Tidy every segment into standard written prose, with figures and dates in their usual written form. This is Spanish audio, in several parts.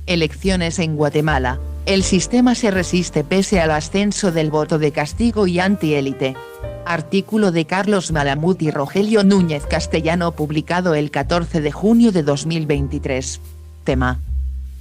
Elecciones en Guatemala. El sistema se resiste pese al ascenso del voto de castigo y antiélite. Artículo de Carlos Malamud y Rogelio Núñez Castellano publicado el 14 de junio de 2023. Tema: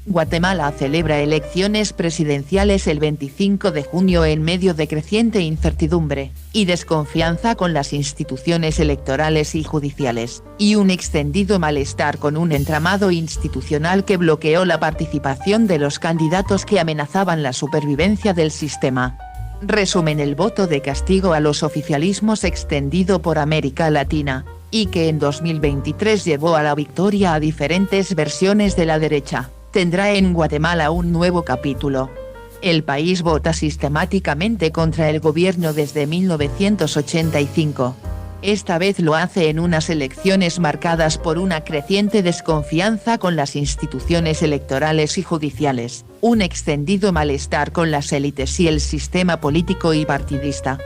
Guatemala celebra elecciones presidenciales el 25 de junio en medio de creciente incertidumbre y desconfianza con las instituciones electorales y judiciales, y un extendido malestar con un entramado institucional que bloqueó la participación de los candidatos que amenazaban la supervivencia del sistema. Resumen: el voto de castigo a los oficialismos extendido por América Latina, y que en 2023 llevó a la victoria a diferentes versiones de la derecha, tendrá en Guatemala un nuevo capítulo. El país vota sistemáticamente contra el gobierno desde 1985. Esta vez lo hace en unas elecciones marcadas por una creciente desconfianza con las instituciones electorales y judiciales, un extendido malestar con las élites y el sistema político y partidista.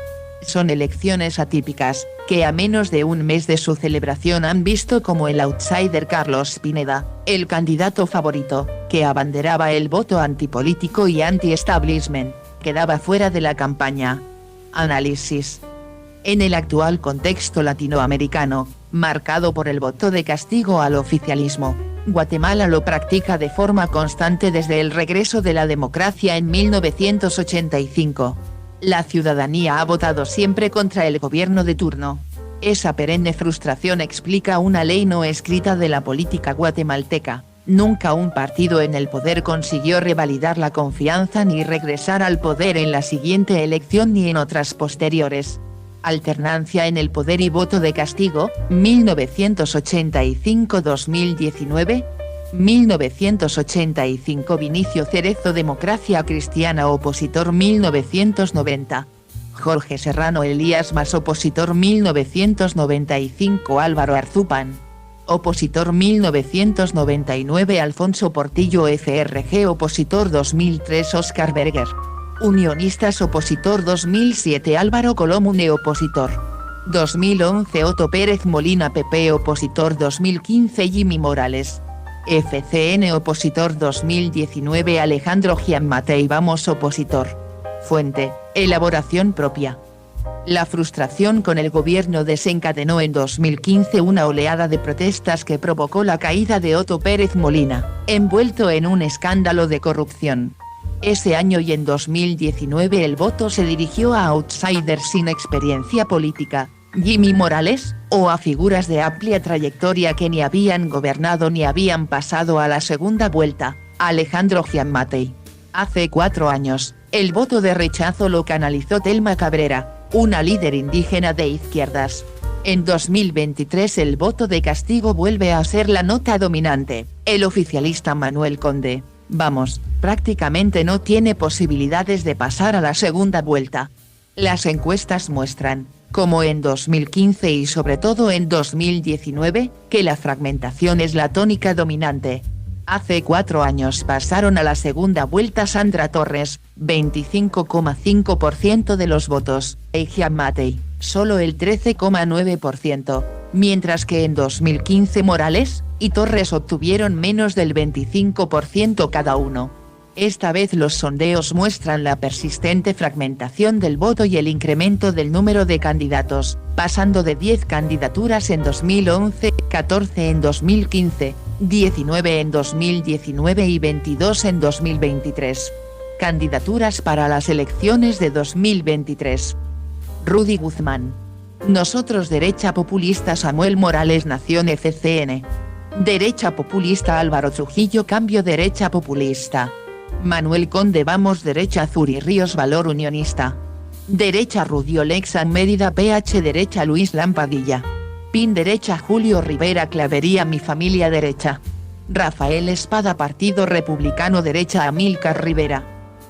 Son elecciones atípicas, que a menos de un mes de su celebración han visto como el outsider Carlos Pineda, el candidato favorito, que abanderaba el voto antipolítico y anti-establishment, quedaba fuera de la campaña. Análisis. En el actual contexto latinoamericano, marcado por el voto de castigo al oficialismo, Guatemala lo practica de forma constante desde el regreso de la democracia en 1985. La ciudadanía ha votado siempre contra el gobierno de turno. Esa perenne frustración explica una ley no escrita de la política guatemalteca: nunca un partido en el poder consiguió revalidar la confianza ni regresar al poder en la siguiente elección ni en otras posteriores. Alternancia en el poder y voto de castigo, 1985-2019. 1985 Vinicio Cerezo Democracia Cristiana opositor 1990. Jorge Serrano Elías Mas opositor 1995 Álvaro Arzúpan. Opositor 1999 Alfonso Portillo FRG opositor 2003 Óscar Berger. Unionistas opositor 2007 Álvaro Colomune opositor. 2011 Otto Pérez Molina PP opositor 2015 Jimmy Morales. FCN opositor 2019 Alejandro Gianmatei Vamos opositor. Fuente: elaboración propia. La frustración con el gobierno desencadenó en 2015 una oleada de protestas que provocó la caída de Otto Pérez Molina, envuelto en un escándalo de corrupción. Ese año y en 2019 el voto se dirigió a outsiders sin experiencia política, Jimmy Morales, o a figuras de amplia trayectoria que ni habían gobernado ni habían pasado a la segunda vuelta, Alejandro Gianmatei. Hace 4 años, el voto de rechazo lo canalizó Telma Cabrera, una líder indígena de izquierdas. En 2023 el voto de castigo vuelve a ser la nota dominante. El oficialista Manuel Conde, Vamos, prácticamente no tiene posibilidades de pasar a la segunda vuelta. Las encuestas muestran, como en 2015 y sobre todo en 2019, que la fragmentación es la tónica dominante. Hace 4 años pasaron a la segunda vuelta Sandra Torres, 25,5% de los votos, y Gianmatei, solo el 13,9%, mientras que en 2015 Morales y Torres obtuvieron menos del 25% cada uno. Esta vez los sondeos muestran la persistente fragmentación del voto y el incremento del número de candidatos, pasando de 10 candidaturas en 2011, 14 en 2015, 19 en 2019 y 22 en 2023. Candidaturas para las elecciones de 2023. Rudy Guzmán. Nosotros derecha populista Samuel Morales Nación FCN. Derecha populista Álvaro Trujillo Cambio Derecha populista. Manuel Conde Vamos Derecha Zuri Ríos Valor Unionista. Derecha Rudio Lexan Mérida PH Derecha Luis Lampadilla. PIN Derecha Julio Rivera Clavería Mi Familia Derecha. Rafael Espada Partido Republicano Derecha Amílcar Rivera.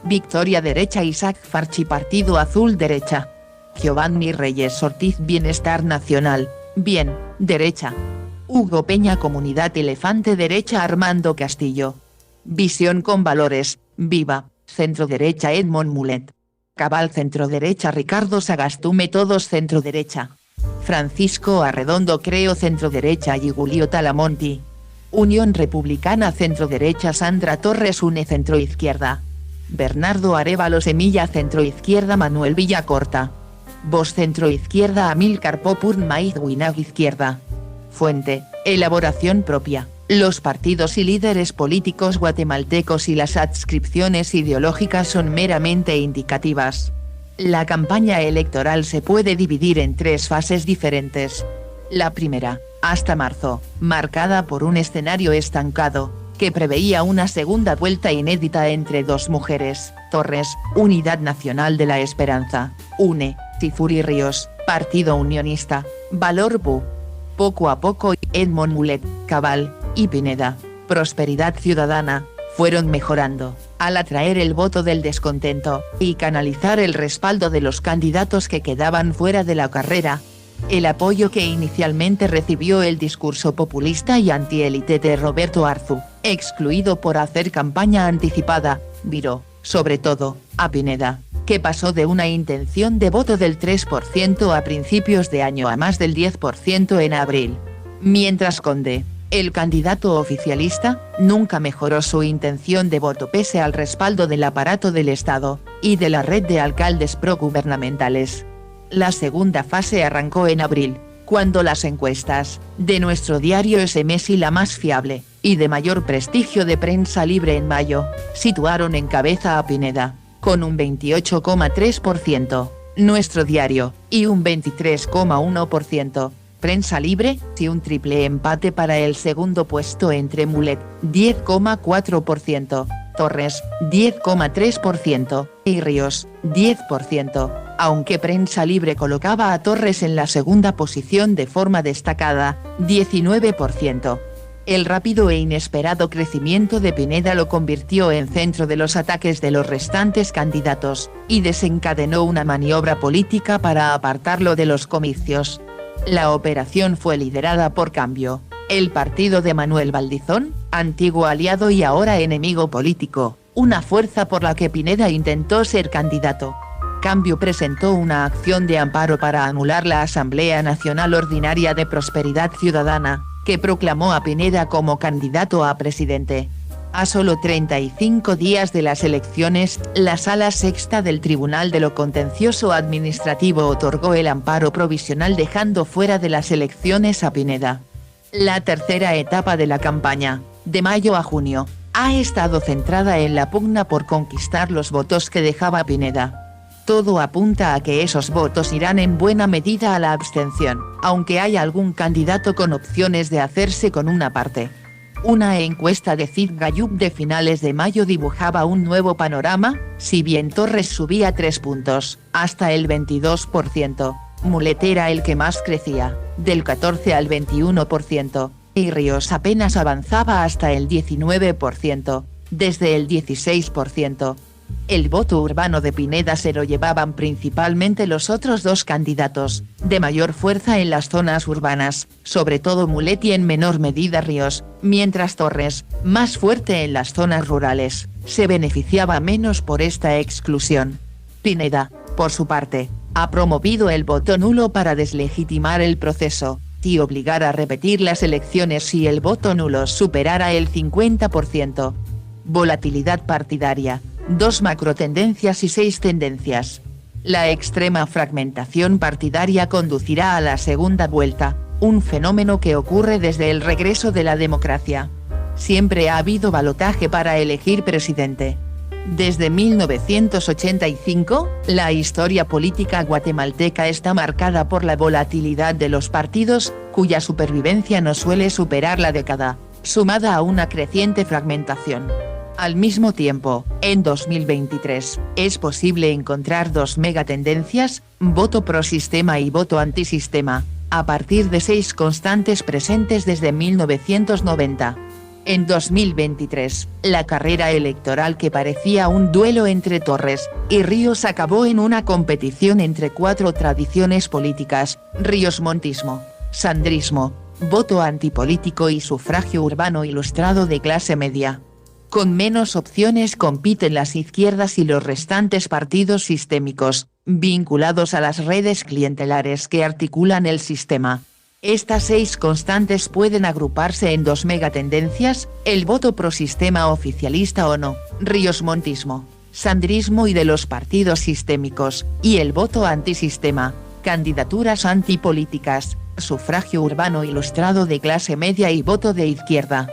Victoria Derecha Isaac Farchi Partido Azul Derecha. Giovanni Reyes Ortiz Bienestar Nacional, Bien, Derecha. Hugo Peña Comunidad Elefante Derecha Armando Castillo. Visión con Valores, Viva, Centro Derecha Edmond Mulet. Cabal Centro Derecha Ricardo Sagastume Todos Centro Derecha. Francisco Arredondo Creo Centro Derecha y Julio Talamonti. Unión Republicana centro-derecha Sandra Torres une centro-izquierda. Bernardo Arévalo Semilla centro-izquierda Manuel Villacorta. Vox centro-izquierda Amílcar Popurn Maiz Winag izquierda. Fuente, elaboración propia. Los partidos y líderes políticos guatemaltecos y las adscripciones ideológicas son meramente indicativas. La campaña electoral se puede dividir en 3 fases diferentes. La primera, hasta marzo, marcada por un escenario estancado, que preveía una segunda vuelta inédita entre 2 mujeres, Torres, Unidad Nacional de la Esperanza, UNE, Tifuri Ríos, Partido Unionista, Valor Bu. Poco a poco, Edmond Mulet, Cabal, y Pineda, Prosperidad Ciudadana, fueron mejorando, al atraer el voto del descontento, y canalizar el respaldo de los candidatos que quedaban fuera de la carrera. El apoyo que inicialmente recibió el discurso populista y antiélite de Roberto Arzu, excluido por hacer campaña anticipada, viró, sobre todo, a Pineda, que pasó de una intención de voto del 3% a principios de año a más del 10% en abril. Mientras Conde, el candidato oficialista, nunca mejoró su intención de voto pese al respaldo del aparato del Estado, y de la red de alcaldes progubernamentales. La segunda fase arrancó en abril, cuando las encuestas, de nuestro diario SMS y la más fiable, y de mayor prestigio de Prensa Libre en mayo, situaron en cabeza a Pineda, con un 28,3%, nuestro diario, y un 23,1%. Prensa Libre, y un triple empate para el segundo puesto entre Mulet, 10,4%, Torres, 10,3%, y Ríos, 10%, aunque Prensa Libre colocaba a Torres en la segunda posición de forma destacada, 19%. El rápido e inesperado crecimiento de Pineda lo convirtió en centro de los ataques de los restantes candidatos, y desencadenó una maniobra política para apartarlo de los comicios. La operación fue liderada por Cambio, el partido de Manuel Valdizón, antiguo aliado y ahora enemigo político, una fuerza por la que Pineda intentó ser candidato. Cambio presentó una acción de amparo para anular la Asamblea Nacional Ordinaria de Prosperidad Ciudadana, que proclamó a Pineda como candidato a presidente. A solo 35 días de las elecciones, la Sala Sexta del Tribunal de lo Contencioso Administrativo otorgó el amparo provisional dejando fuera de las elecciones a Pineda. La tercera etapa de la campaña, de mayo a junio, ha estado centrada en la pugna por conquistar los votos que dejaba Pineda. Todo apunta a que esos votos irán en buena medida a la abstención, aunque hay algún candidato con opciones de hacerse con una parte. Una encuesta de Cid Gayub de finales de mayo dibujaba un nuevo panorama, si bien Torres subía 3 puntos, hasta el 22%, Mulet era el que más crecía, del 14 al 21%, y Ríos apenas avanzaba hasta el 19%, desde el 16%. El voto urbano de Pineda se lo llevaban principalmente los otros 2 candidatos, de mayor fuerza en las zonas urbanas, sobre todo Mulet y en menor medida Ríos, mientras Torres, más fuerte en las zonas rurales, se beneficiaba menos por esta exclusión. Pineda, por su parte, ha promovido el voto nulo para deslegitimar el proceso, y obligar a repetir las elecciones si el voto nulo superara el 50%. Volatilidad partidaria. 2 macrotendencias y 6 tendencias. La extrema fragmentación partidaria conducirá a la segunda vuelta, un fenómeno que ocurre desde el regreso de la democracia. Siempre ha habido balotaje para elegir presidente. Desde 1985, la historia política guatemalteca está marcada por la volatilidad de los partidos, cuya supervivencia no suele superar la década, sumada a una creciente fragmentación. Al mismo tiempo, en 2023, es posible encontrar 2 megatendencias, voto prosistema y voto antisistema, a partir de 6 constantes presentes desde 1990. En 2023, la carrera electoral que parecía un duelo entre Torres y Ríos acabó en una competición entre 4 tradiciones políticas: Ríos-montismo, sandrismo, voto antipolítico y sufragio urbano ilustrado de clase media. Con menos opciones compiten las izquierdas y los restantes partidos sistémicos, vinculados a las redes clientelares que articulan el sistema. Estas 6 constantes pueden agruparse en 2 megatendencias: el voto pro sistema oficialista o no, riosmontismo, sandrismo y de los partidos sistémicos, y el voto antisistema, candidaturas antipolíticas, sufragio urbano ilustrado de clase media y voto de izquierda.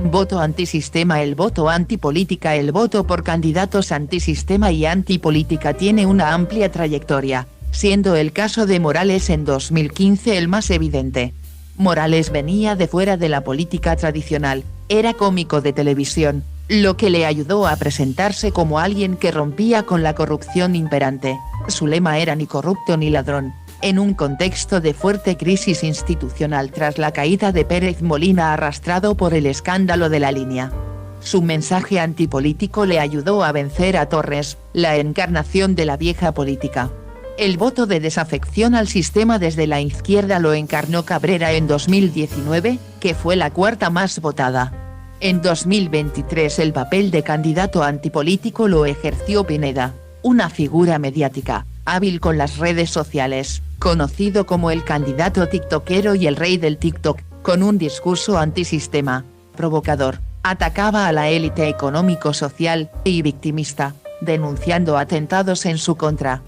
Voto antisistema. El voto antipolítica. El voto por candidatos antisistema y antipolítica tiene una amplia trayectoria, siendo el caso de Morales en 2015 el más evidente. Morales venía de fuera de la política tradicional, era cómico de televisión, lo que le ayudó a presentarse como alguien que rompía con la corrupción imperante. Su lema era ni corrupto ni ladrón, en un contexto de fuerte crisis institucional tras la caída de Pérez Molina arrastrado por el escándalo de la línea. Su mensaje antipolítico le ayudó a vencer a Torres, la encarnación de la vieja política. El voto de desafección al sistema desde la izquierda lo encarnó Cabrera en 2019, que fue la cuarta más votada. En 2023 el papel de candidato antipolítico lo ejerció Pineda, una figura mediática, hábil con las redes sociales, conocido como el candidato tiktokero y el rey del TikTok, con un discurso antisistema, provocador, atacaba a la élite económico-social y victimista, denunciando atentados en su contra.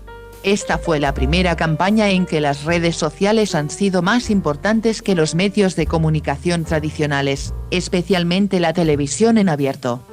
Esta fue la primera campaña en que las redes sociales han sido más importantes que los medios de comunicación tradicionales, especialmente la televisión en abierto.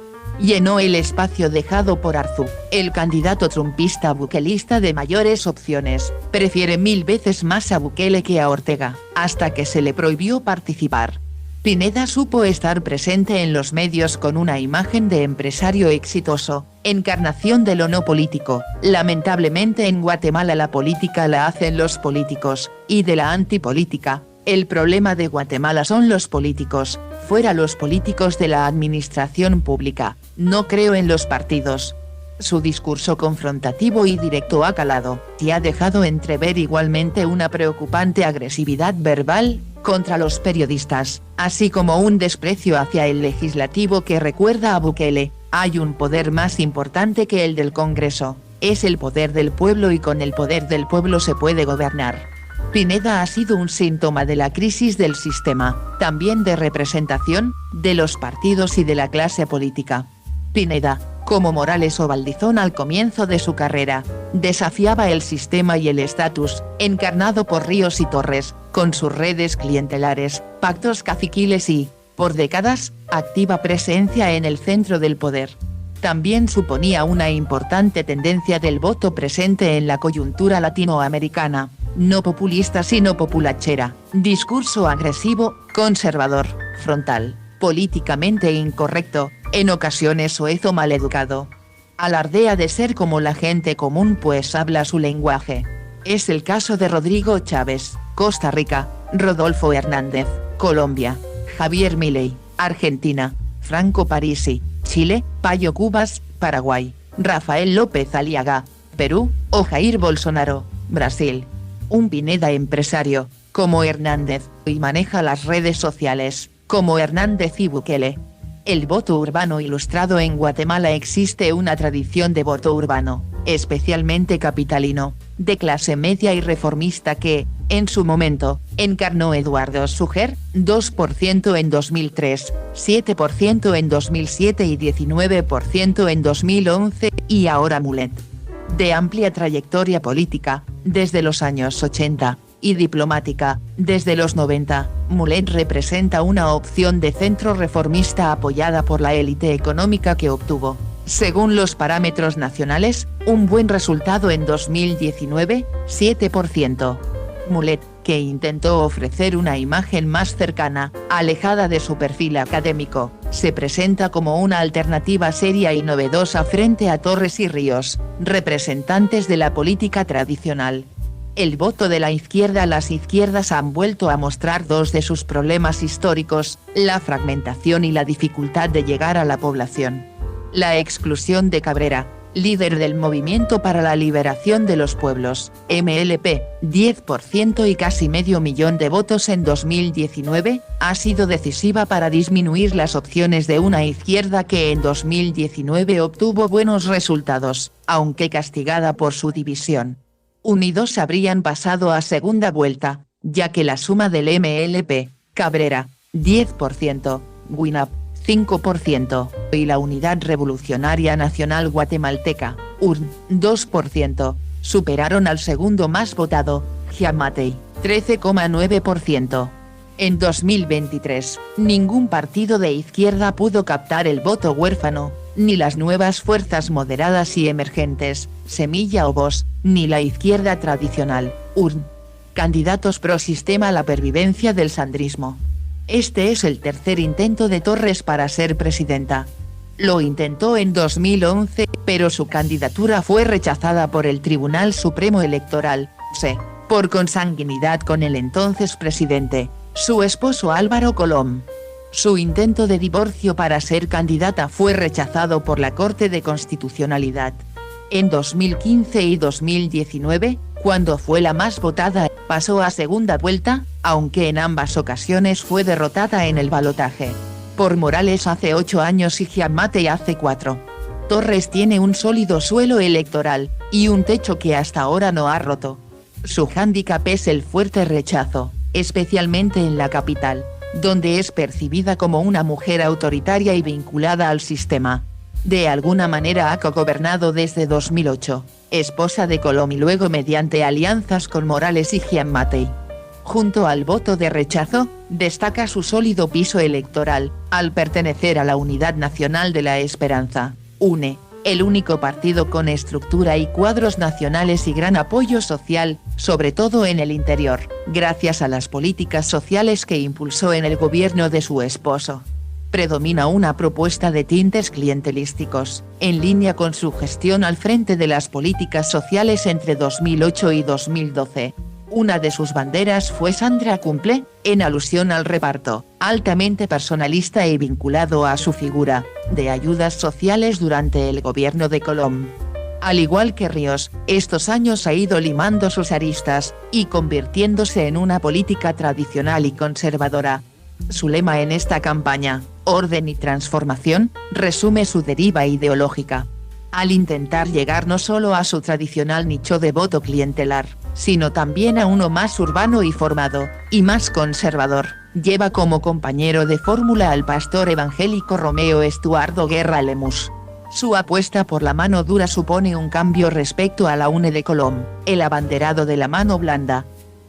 Llenó el espacio dejado por Arzu, el candidato trumpista bukelista de mayores opciones, prefiere 1000 veces más a Bukele que a Ortega, hasta que se le prohibió participar. Pineda supo estar presente en los medios con una imagen de empresario exitoso, encarnación de lo no político. Lamentablemente en Guatemala la política la hacen los políticos, y de la antipolítica. El problema de Guatemala son los políticos, fuera los políticos de la administración pública, no creo en los partidos. Su discurso confrontativo y directo ha calado, y ha dejado entrever igualmente una preocupante agresividad verbal contra los periodistas, así como un desprecio hacia el legislativo que recuerda a Bukele: hay un poder más importante que el del Congreso, es el poder del pueblo y con el poder del pueblo se puede gobernar. Pineda ha sido un síntoma de la crisis del sistema, también de representación, de los partidos y de la clase política. Pineda, como Morales o Valdizón al comienzo de su carrera, desafiaba el sistema y el estatus, encarnado por Ríos y Torres, con sus redes clientelares, pactos caciquiles y, por décadas, activa presencia en el centro del poder. También suponía una importante tendencia del voto presente en la coyuntura latinoamericana, no populista sino populachera, discurso agresivo, conservador, frontal, políticamente incorrecto, en ocasiones soez o maleducado. Alardea de ser como la gente común pues habla su lenguaje. Es el caso de Rodrigo Chávez, Costa Rica, Rodolfo Hernández, Colombia, Javier Milei, Argentina, Franco Parisi, Chile, Payo Cubas, Paraguay, Rafael López Aliaga, Perú, o Jair Bolsonaro, Brasil. Un Pineda empresario, como Hernández, y maneja las redes sociales, como Hernández y Bukele. El voto urbano ilustrado. En Guatemala existe una tradición de voto urbano, especialmente capitalino, de clase media y reformista que, en su momento, encarnó Eduardo Suger, 2% en 2003, 7% en 2007 y 19% en 2011, y ahora Mulet. De amplia trayectoria política, desde los años 80, y diplomática, desde los 90, Mulet representa una opción de centro reformista apoyada por la élite económica que obtuvo, según los parámetros nacionales, un buen resultado en 2019, 7%. Mulet, que intentó ofrecer una imagen más cercana, alejada de su perfil académico, se presenta como una alternativa seria y novedosa frente a Torres y Ríos, representantes de la política tradicional. El voto de la izquierda. Las izquierdas han vuelto a mostrar dos de sus problemas históricos, la fragmentación y la dificultad de llegar a la población. La exclusión de Cabrera, líder del Movimiento para la Liberación de los Pueblos, MLP, 10% y casi medio millón de votos en 2019, ha sido decisiva para disminuir las opciones de una izquierda que en 2019 obtuvo buenos resultados, aunque castigada por su división. Unidos habrían pasado a segunda vuelta, ya que la suma del MLP, Cabrera, 10%, WINAP, 5%, y la Unidad Revolucionaria Nacional Guatemalteca, URN, 2%, superaron al segundo más votado, Giammattei, 13,9%. En 2023, ningún partido de izquierda pudo captar el voto huérfano, ni las nuevas fuerzas moderadas y emergentes, Semilla o Vox, ni la izquierda tradicional, URN. Candidatos pro sistema a la pervivencia del sandrismo. Este es el tercer intento de Torres para ser presidenta. Lo intentó en 2011, pero su candidatura fue rechazada por el Tribunal Supremo Electoral, TSE, por consanguinidad con el entonces presidente, su esposo Álvaro Colom. Su intento de divorcio para ser candidata fue rechazado por la Corte de Constitucionalidad. En 2015 y 2019, cuando fue la más votada, pasó a segunda vuelta, aunque en ambas ocasiones fue derrotada en el balotaje por Morales hace 8 años y Giammattei hace 4. Torres tiene un sólido suelo electoral, y un techo que hasta ahora no ha roto. Su hándicap es el fuerte rechazo, especialmente en la capital, donde es percibida como una mujer autoritaria y vinculada al sistema. De alguna manera ha cogobernado desde 2008, esposa de Colom y luego mediante alianzas con Morales y Giammattei. Junto al voto de rechazo, destaca su sólido piso electoral, al pertenecer a la Unidad Nacional de la Esperanza, UNE, el único partido con estructura y cuadros nacionales y gran apoyo social, sobre todo en el interior, gracias a las políticas sociales que impulsó en el gobierno de su esposo. Predomina una propuesta de tintes clientelísticos, en línea con su gestión al frente de las políticas sociales entre 2008 y 2012. Una de sus banderas fue Sandra Cumple, en alusión al reparto, altamente personalista y vinculado a su figura, de ayudas sociales durante el gobierno de Colom. Al igual que Ríos, estos años ha ido limando sus aristas, y convirtiéndose en una política tradicional y conservadora. Su lema en esta campaña, orden y transformación, resume su deriva ideológica. Al intentar llegar no solo a su tradicional nicho de voto clientelar, sino también a uno más urbano y formado, y más conservador, lleva como compañero de fórmula al pastor evangélico Romeo Estuardo Guerra Lemus. Su apuesta por la mano dura supone un cambio respecto a la UNE de Colom, el abanderado de la mano blanda.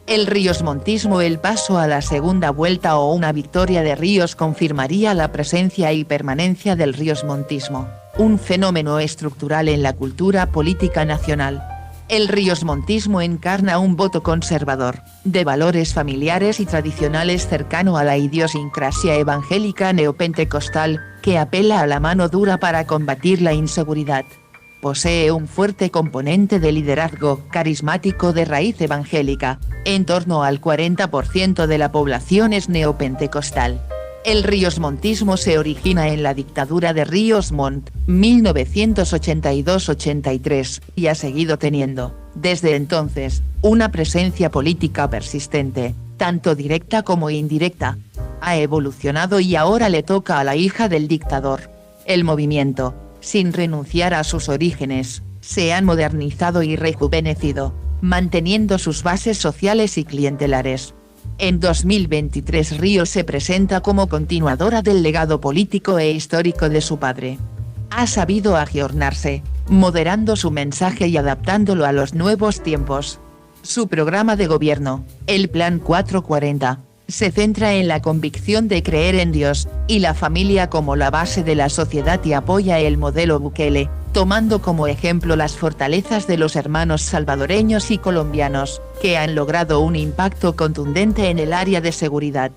El riosmontismo. El paso a la segunda vuelta o una victoria de Ríos confirmaría la presencia y permanencia del riosmontismo, un fenómeno estructural en la cultura política nacional. El riosmontismo encarna un voto conservador, de valores familiares y tradicionales cercano a la idiosincrasia evangélica neopentecostal, que apela a la mano dura para combatir la inseguridad. Posee un fuerte componente de liderazgo carismático de raíz evangélica, en torno al 40% de la población es neopentecostal. El riosmontismo se origina en la dictadura de Ríos Montt, 1982-83, y ha seguido teniendo, desde entonces, una presencia política persistente, tanto directa como indirecta. Ha evolucionado y ahora le toca a la hija del dictador. El movimiento, sin renunciar a sus orígenes, se han modernizado y rejuvenecido, manteniendo sus bases sociales y clientelares. En 2023 Ríos se presenta como continuadora del legado político e histórico de su padre. Ha sabido agiornarse, moderando su mensaje y adaptándolo a los nuevos tiempos. Su programa de gobierno, el Plan 440, se centra en la convicción de creer en Dios y la familia como la base de la sociedad y apoya el modelo Bukele, tomando como ejemplo las fortalezas de los hermanos salvadoreños y colombianos, que han logrado un impacto contundente en el área de seguridad.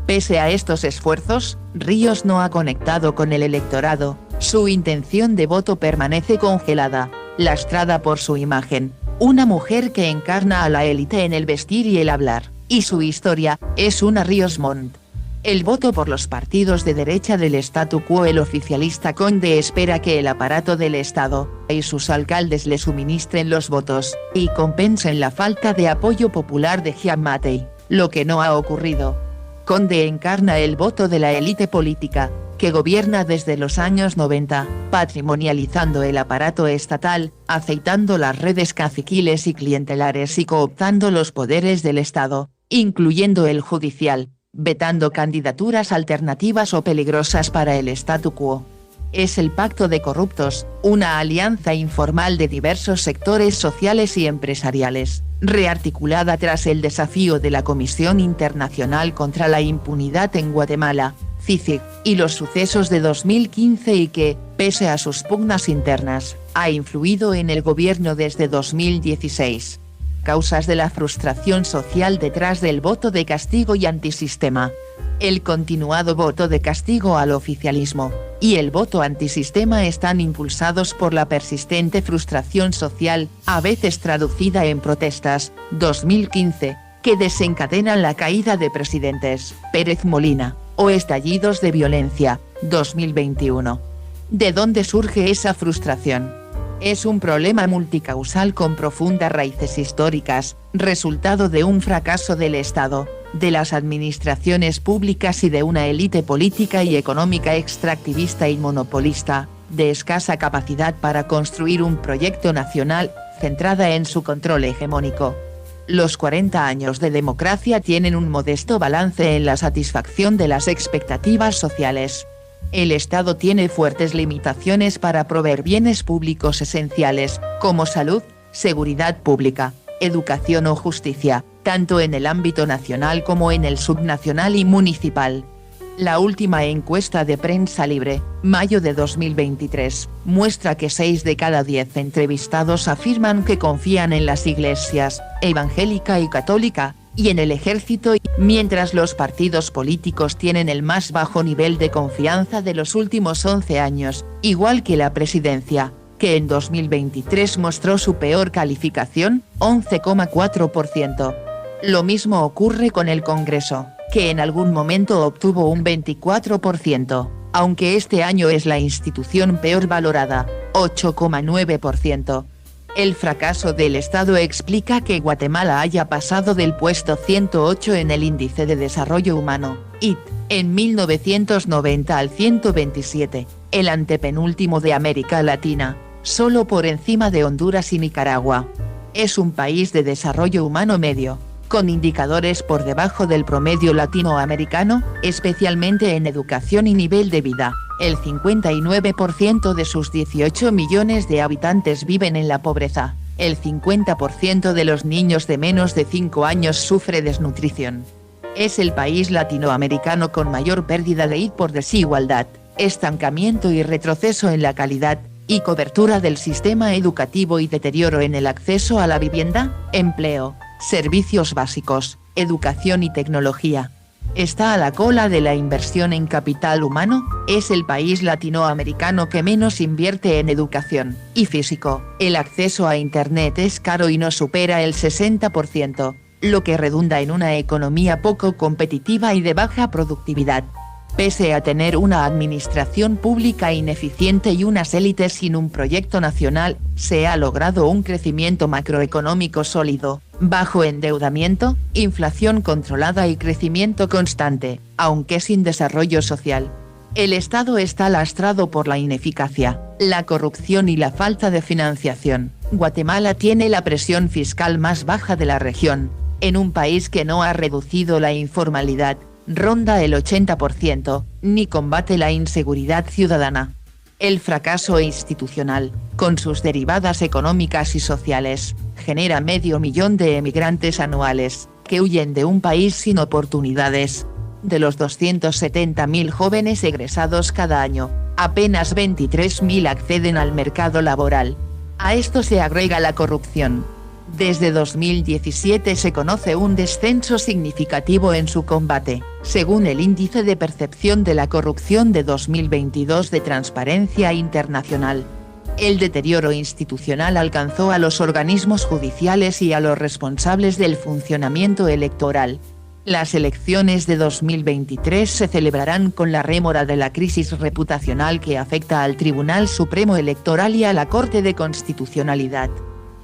Pese a estos esfuerzos, Ríos no ha conectado con el electorado, su intención de voto permanece congelada, lastrada por su imagen, una mujer que encarna a la élite en el vestir y el hablar, y su historia, es una Ríos Montt. El voto por los partidos de derecha del statu quo. El oficialista Conde espera que el aparato del Estado, y sus alcaldes le suministren los votos, y compensen la falta de apoyo popular de Giammattei, lo que no ha ocurrido. Conde encarna el voto de la élite política, que gobierna desde los años 90, patrimonializando el aparato estatal, aceitando las redes caciquiles y clientelares y cooptando los poderes del Estado, incluyendo el judicial, vetando candidaturas alternativas o peligrosas para el statu quo. Es el Pacto de Corruptos, una alianza informal de diversos sectores sociales y empresariales, rearticulada tras el desafío de la Comisión Internacional contra la Impunidad en Guatemala, CICIG, y los sucesos de 2015 y que, pese a sus pugnas internas, ha influido en el gobierno desde 2016. Causas de la frustración social detrás del voto de castigo y antisistema. El continuado voto de castigo al oficialismo, y el voto antisistema están impulsados por la persistente frustración social, a veces traducida en protestas, 2015, que desencadenan la caída de presidentes, Pérez Molina, o estallidos de violencia, 2021. ¿De dónde surge esa frustración? Es un problema multicausal con profundas raíces históricas, resultado de un fracaso del Estado, de las administraciones públicas y de una élite política y económica extractivista y monopolista, de escasa capacidad para construir un proyecto nacional, centrada en su control hegemónico. Los 40 años de democracia tienen un modesto balance en la satisfacción de las expectativas sociales. El Estado tiene fuertes limitaciones para proveer bienes públicos esenciales, como salud, seguridad pública, educación o justicia, tanto en el ámbito nacional como en el subnacional y municipal. La última encuesta de Prensa Libre, mayo de 2023, muestra que 6 de cada 10 entrevistados afirman que confían en las iglesias, evangélica y católica, y en el ejército, mientras los partidos políticos tienen el más bajo nivel de confianza de los últimos 11 años, igual que la presidencia, que en 2023 mostró su peor calificación, 11,4%. Lo mismo ocurre con el Congreso, que en algún momento obtuvo un 24%, aunque este año es la institución peor valorada, 8,9%. El fracaso del Estado explica que Guatemala haya pasado del puesto 108 en el Índice de Desarrollo Humano, IT, en 1990 al 127, el antepenúltimo de América Latina, solo por encima de Honduras y Nicaragua. Es un país de desarrollo humano medio, con indicadores por debajo del promedio latinoamericano, especialmente en educación y nivel de vida. El 59% de sus 18 millones de habitantes viven en la pobreza, el 50% de los niños de menos de 5 años sufre desnutrición. Es el país latinoamericano con mayor pérdida de IT por desigualdad, estancamiento y retroceso en la calidad y cobertura del sistema educativo y deterioro en el acceso a la vivienda, empleo, servicios básicos, educación y tecnología. Está a la cola de la inversión en capital humano, es el país latinoamericano que menos invierte en educación y físico. El acceso a Internet es caro y no supera el 60%, lo que redunda en una economía poco competitiva y de baja productividad. Pese a tener una administración pública ineficiente y unas élites sin un proyecto nacional, se ha logrado un crecimiento macroeconómico sólido, bajo endeudamiento, inflación controlada y crecimiento constante, aunque sin desarrollo social. El Estado está lastrado por la ineficacia, la corrupción y la falta de financiación. Guatemala tiene la presión fiscal más baja de la región, en un país que no ha reducido la informalidad, ronda el 80%, ni combate la inseguridad ciudadana. El fracaso institucional, con sus derivadas económicas y sociales, genera 500.000 de emigrantes anuales, que huyen de un país sin oportunidades. De los 270.000 jóvenes egresados cada año, apenas 23.000 acceden al mercado laboral. A esto se agrega la corrupción. Desde 2017 se conoce un descenso significativo en su combate, según el Índice de Percepción de la Corrupción de 2022 de Transparencia Internacional. El deterioro institucional alcanzó a los organismos judiciales y a los responsables del funcionamiento electoral. Las elecciones de 2023 se celebrarán con la rémora de la crisis reputacional que afecta al Tribunal Supremo Electoral y a la Corte de Constitucionalidad.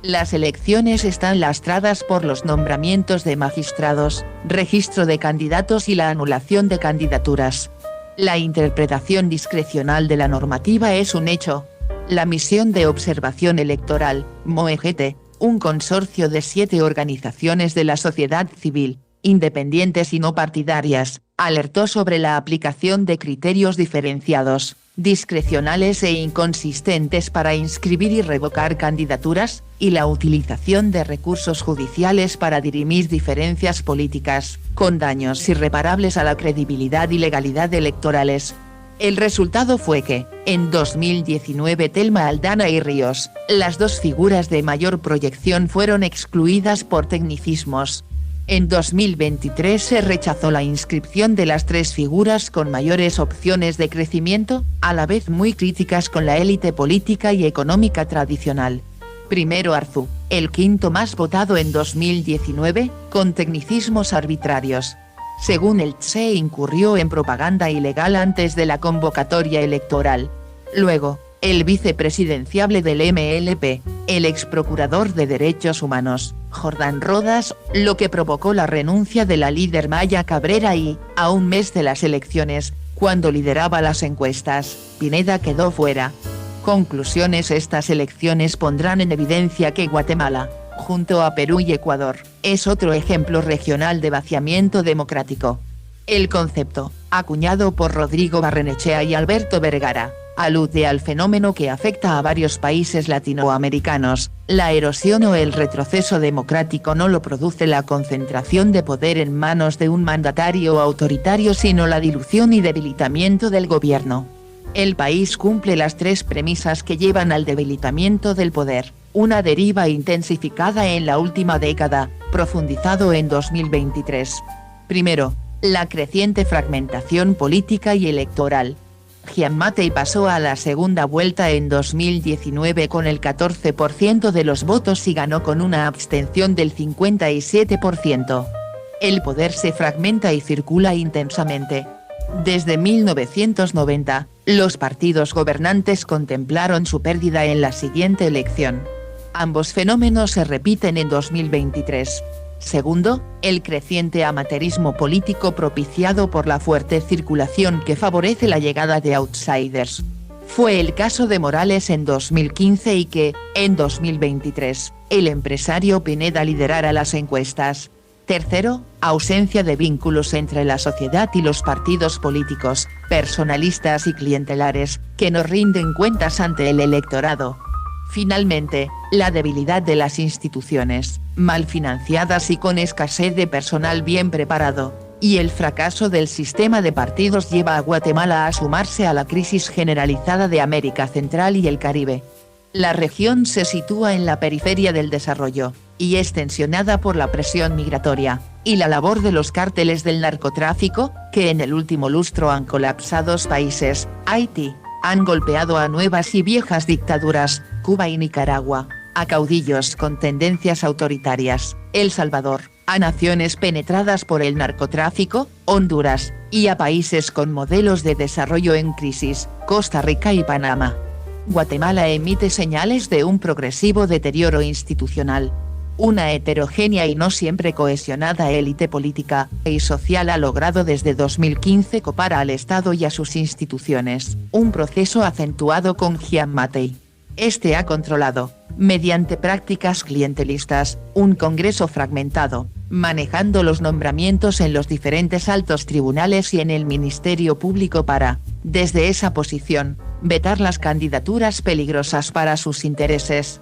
Las elecciones están lastradas por los nombramientos de magistrados, registro de candidatos y la anulación de candidaturas. La interpretación discrecional de la normativa es un hecho. La Misión de Observación Electoral, MOEGT, un consorcio de 7 organizaciones de la sociedad civil, independientes y no partidarias, alertó sobre la aplicación de criterios diferenciados, discrecionales e inconsistentes para inscribir y revocar candidaturas, y la utilización de recursos judiciales para dirimir diferencias políticas, con daños irreparables a la credibilidad y legalidad electorales. El resultado fue que, en 2019 Thelma Aldana y Ríos, las dos figuras de mayor proyección fueron excluidas por tecnicismos. En 2023 se rechazó la inscripción de las tres figuras con mayores opciones de crecimiento, a la vez muy críticas con la élite política y económica tradicional. Primero Arzu, el quinto más votado en 2019, con tecnicismos arbitrarios. Según el TSE incurrió en propaganda ilegal antes de la convocatoria electoral. Luego, el vicepresidenciable del MLP, el exprocurador de Derechos Humanos, Jordán Rodas, lo que provocó la renuncia de la líder Maya Cabrera y, a un mes de las elecciones, cuando lideraba las encuestas, Pineda quedó fuera. Conclusiones: estas elecciones pondrán en evidencia que Guatemala, junto a Perú y Ecuador, es otro ejemplo regional de vaciamiento democrático. El concepto, acuñado por Rodrigo Barrenechea y Alberto Vergara, alude al fenómeno que afecta a varios países latinoamericanos: la erosión o el retroceso democrático no lo produce la concentración de poder en manos de un mandatario autoritario, sino la dilución y debilitamiento del gobierno. El país cumple las tres premisas que llevan al debilitamiento del poder: una deriva intensificada en la última década, profundizado en 2023. Primero, la creciente fragmentación política y electoral. Gianmattei pasó a la segunda vuelta en 2019 con el 14% de los votos y ganó con una abstención del 57%. El poder se fragmenta y circula intensamente. Desde 1990, los partidos gobernantes contemplaron su pérdida en la siguiente elección. Ambos fenómenos se repiten en 2023. Segundo, el creciente amateurismo político propiciado por la fuerte circulación que favorece la llegada de outsiders. Fue el caso de Morales en 2015 y que, en 2023, el empresario Pineda liderara las encuestas. Tercero, ausencia de vínculos entre la sociedad y los partidos políticos, personalistas y clientelares, que no rinden cuentas ante el electorado. Finalmente, la debilidad de las instituciones, mal financiadas y con escasez de personal bien preparado, y el fracaso del sistema de partidos lleva a Guatemala a sumarse a la crisis generalizada de América Central y el Caribe. La región se sitúa en la periferia del desarrollo, y es tensionada por la presión migratoria, y la labor de los cárteles del narcotráfico, que en el último lustro han colapsado países: Haití, han golpeado a nuevas y viejas dictaduras, Cuba y Nicaragua, a caudillos con tendencias autoritarias, El Salvador, a naciones penetradas por el narcotráfico, Honduras, y a países con modelos de desarrollo en crisis, Costa Rica y Panamá. Guatemala emite señales de un progresivo deterioro institucional. Una heterogénea y no siempre cohesionada élite política y social ha logrado desde 2015 copar al Estado y a sus instituciones, un proceso acentuado con Gianmattei. Este ha controlado, mediante prácticas clientelistas, un Congreso fragmentado, manejando los nombramientos en los diferentes altos tribunales y en el Ministerio Público para, desde esa posición, vetar las candidaturas peligrosas para sus intereses.